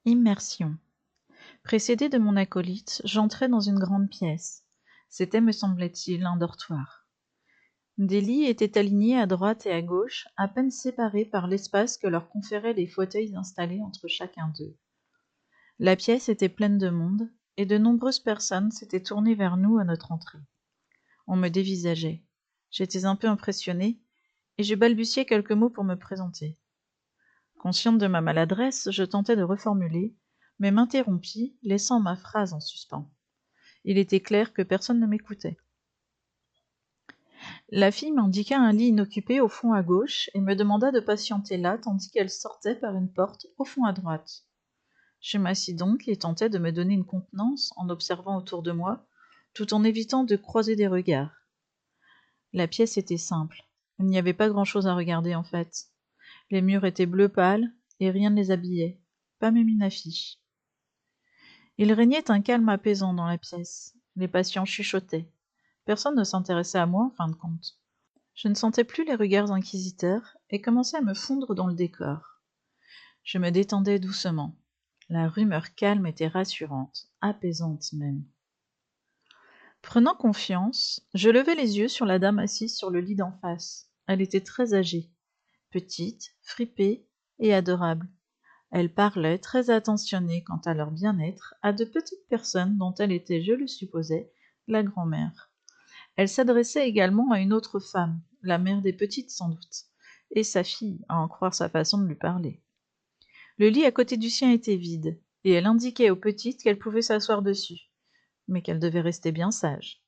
Immersion. Précédé de mon acolyte, j'entrai dans une grande pièce. C'était, me semblait-il, un dortoir. Des lits étaient alignés à droite et à gauche, à peine séparés par l'espace que leur conféraient les fauteuils installés entre chacun d'eux. La pièce était pleine de monde, et de nombreuses personnes s'étaient tournées vers nous à notre entrée. On me dévisageait. J'étais un peu impressionnée, et je balbutiai quelques mots pour me présenter. Consciente de ma maladresse, je tentai de reformuler, mais m'interrompis, laissant ma phrase en suspens. Il était clair que personne ne m'écoutait. La fille m'indiqua un lit inoccupé au fond à gauche et me demanda de patienter là tandis qu'elle sortait par une porte au fond à droite. Je m'assis donc et tentai de me donner une contenance en observant autour de moi, tout en évitant de croiser des regards. La pièce était simple. Il n'y avait pas grand-chose à regarder en fait. Les murs étaient bleu pâle et rien ne les habillait, pas même une affiche. Il régnait un calme apaisant dans la pièce. Les patients chuchotaient. Personne ne s'intéressait à moi en fin de compte. Je ne sentais plus les regards inquisiteurs et commençais à me fondre dans le décor. Je me détendais doucement. La rumeur calme était rassurante, apaisante même. Prenant confiance, je levai les yeux sur la dame assise sur le lit d'en face. Elle était très âgée, petite, fripée et adorable. Elle parlait, très attentionnée quant à leur bien-être, à de petites personnes dont elle était, je le supposais, la grand-mère. Elle s'adressait également à une autre femme, la mère des petites sans doute, et sa fille, à en croire sa façon de lui parler. Le lit à côté du sien était vide, et elle indiquait aux petites qu'elles pouvaient s'asseoir dessus, mais qu'elles devaient rester bien sages.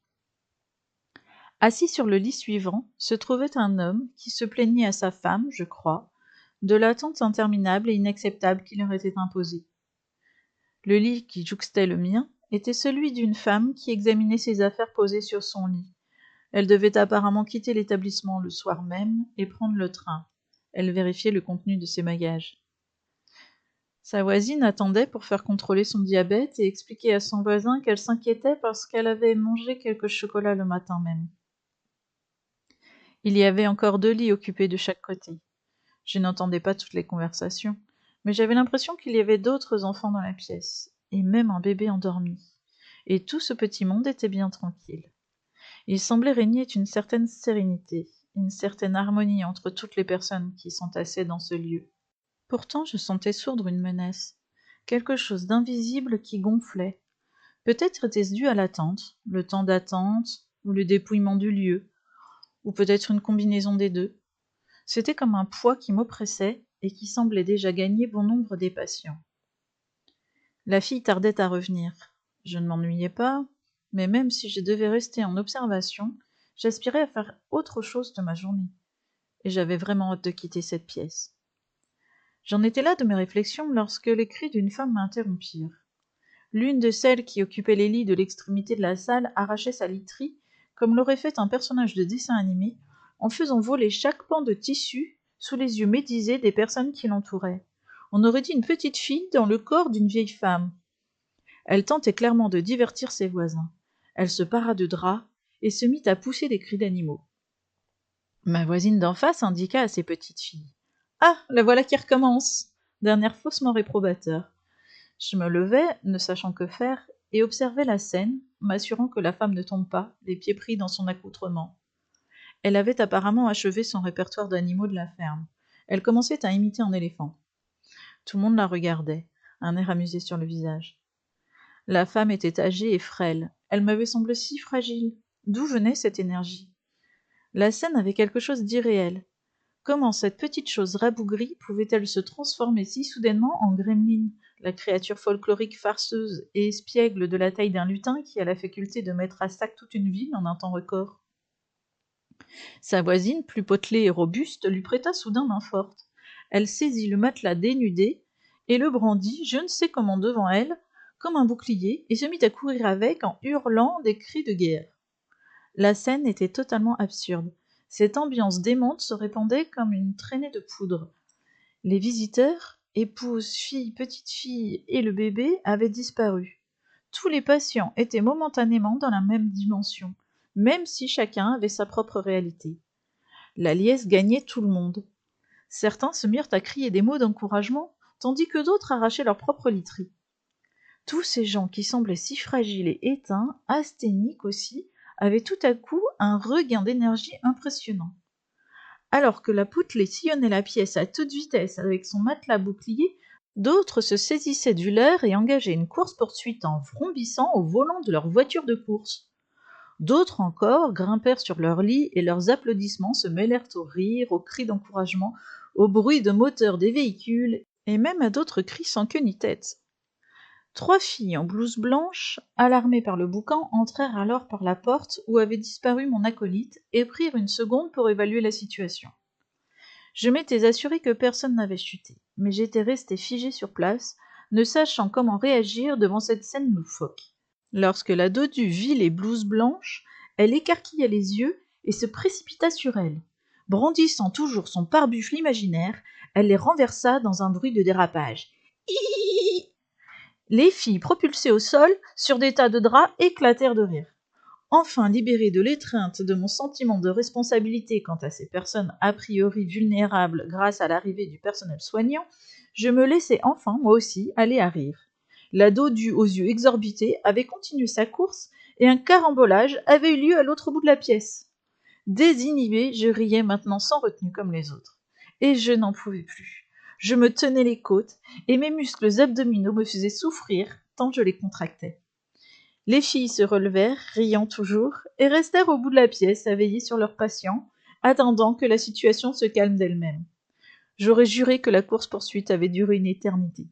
Assis sur le lit suivant se trouvait un homme qui se plaignait à sa femme, je crois, de l'attente interminable et inacceptable qui leur était imposée. Le lit qui jouxtait le mien était celui d'une femme qui examinait ses affaires posées sur son lit. Elle devait apparemment quitter l'établissement le soir même et prendre le train. Elle vérifiait le contenu de ses bagages. Sa voisine attendait pour faire contrôler son diabète et expliquer à son voisin qu'elle s'inquiétait parce qu'elle avait mangé quelques chocolats le matin même. Il y avait encore 2 lits occupés de chaque côté. Je n'entendais pas toutes les conversations, mais j'avais l'impression qu'il y avait d'autres enfants dans la pièce, et même un bébé endormi. Et tout ce petit monde était bien tranquille. Il semblait régner une certaine sérénité, une certaine harmonie entre toutes les personnes qui s'entassaient dans ce lieu. Pourtant, je sentais sourdre une menace, quelque chose d'invisible qui gonflait. Peut-être était-ce dû à l'attente, le temps d'attente, ou le dépouillement du lieu, ou peut-être une combinaison des deux. C'était comme un poids qui m'oppressait et qui semblait déjà gagner bon nombre des patients. La fille tardait à revenir. Je ne m'ennuyais pas, mais même si je devais rester en observation, j'aspirais à faire autre chose de ma journée, et j'avais vraiment hâte de quitter cette pièce. J'en étais là de mes réflexions lorsque les cris d'une femme m'interrompirent. L'une de celles qui occupaient les lits de l'extrémité de la salle arrachait sa literie, comme l'aurait fait un personnage de dessin animé, en faisant voler chaque pan de tissu sous les yeux médisés des personnes qui l'entouraient. On aurait dit une petite fille dans le corps d'une vieille femme. Elle tentait clairement de divertir ses voisins. Elle se para de draps et se mit à pousser des cris d'animaux. Ma voisine d'en face indiqua à ses petites filles. « Ah, la voilà qui recommence !» d'un air faussement réprobateur. Je me levai, ne sachant que faire, et observai la scène, m'assurant que la femme ne tombe pas, les pieds pris dans son accoutrement. Elle avait apparemment achevé son répertoire d'animaux de la ferme. Elle commençait à imiter un éléphant. Tout le monde la regardait, un air amusé sur le visage. La femme était âgée et frêle. Elle m'avait semblé si fragile. D'où venait cette énergie? La scène avait quelque chose d'irréel. Comment cette petite chose rabougrie pouvait-elle se transformer si soudainement en gremlin, la créature folklorique farceuse et espiègle de la taille d'un lutin qui a la faculté de mettre à sac toute une ville en un temps record? Sa voisine, plus potelée et robuste, lui prêta soudain main forte. Elle saisit le matelas dénudé et le brandit, je ne sais comment devant elle, comme un bouclier, et se mit à courir avec en hurlant des cris de guerre. La scène était totalement absurde. Cette ambiance démente se répandait comme une traînée de poudre. Les visiteurs, épouses, filles, petites filles et le bébé avaient disparu. Tous les patients étaient momentanément dans la même dimension, même si chacun avait sa propre réalité. La liesse gagnait tout le monde. Certains se mirent à crier des mots d'encouragement, tandis que d'autres arrachaient leur propre literie. Tous ces gens qui semblaient si fragiles et éteints, asthéniques aussi, avaient tout à coup un regain d'énergie impressionnant. Alors que la poutre sillonnait la pièce à toute vitesse avec son matelas bouclier, d'autres se saisissaient du leur et engageaient une course-poursuite en vrombissant au volant de leur voiture de course. D'autres encore grimpèrent sur leur lit et leurs applaudissements se mêlèrent aux rires, aux cris d'encouragement, au bruit de moteurs des véhicules et même à d'autres cris sans queue ni tête. 3 filles en blouse blanche, alarmées par le boucan, entrèrent alors par la porte où avait disparu mon acolyte et prirent une seconde pour évaluer la situation. Je m'étais assuré que personne n'avait chuté, mais j'étais resté figé sur place, ne sachant comment réagir devant cette scène loufoque. Lorsque la dodue vit les blouses blanches, elle écarquilla les yeux et se précipita sur elles. Brandissant toujours son pare-buffle imaginaire, elle les renversa dans un bruit de dérapage. Hihihi. Les filles propulsées au sol, sur des tas de draps, éclatèrent de rire. Enfin libérée de l'étreinte de mon sentiment de responsabilité quant à ces personnes a priori vulnérables grâce à l'arrivée du personnel soignant, je me laissai enfin, moi aussi, aller à rire. La dodue aux yeux exorbités avait continué sa course et un carambolage avait eu lieu à l'autre bout de la pièce. Désinhibée, je riais maintenant sans retenue comme les autres. Et je n'en pouvais plus. Je me tenais les côtes, et mes muscles abdominaux me faisaient souffrir tant je les contractais. Les filles se relevèrent, riant toujours, et restèrent au bout de la pièce à veiller sur leurs patients, attendant que la situation se calme d'elle-même. J'aurais juré que la course-poursuite avait duré une éternité.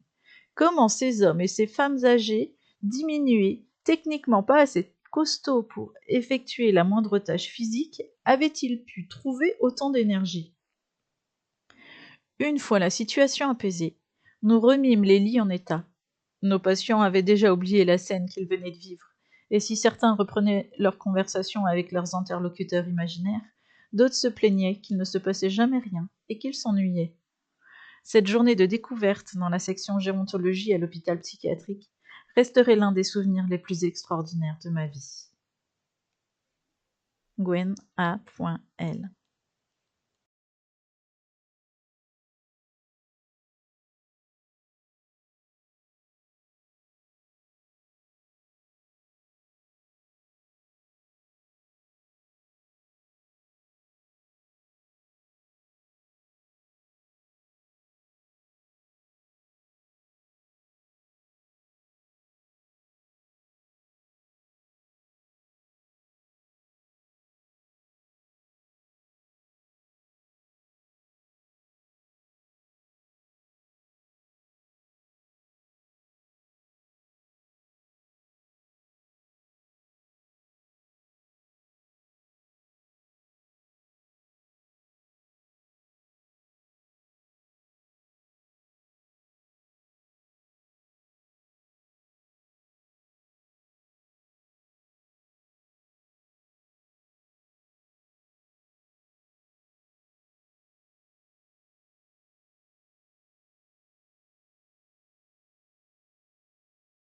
Comment ces hommes et ces femmes âgées, diminués, techniquement pas assez costauds pour effectuer la moindre tâche physique, avaient-ils pu trouver autant d'énergie? Une fois la situation apaisée, nous remîmes les lits en état. Nos patients avaient déjà oublié la scène qu'ils venaient de vivre, et si certains reprenaient leur conversation avec leurs interlocuteurs imaginaires, d'autres se plaignaient qu'il ne se passait jamais rien et qu'ils s'ennuyaient. Cette journée de découverte dans la section gérontologie à l'hôpital psychiatrique resterait l'un des souvenirs les plus extraordinaires de ma vie. Gwen A.L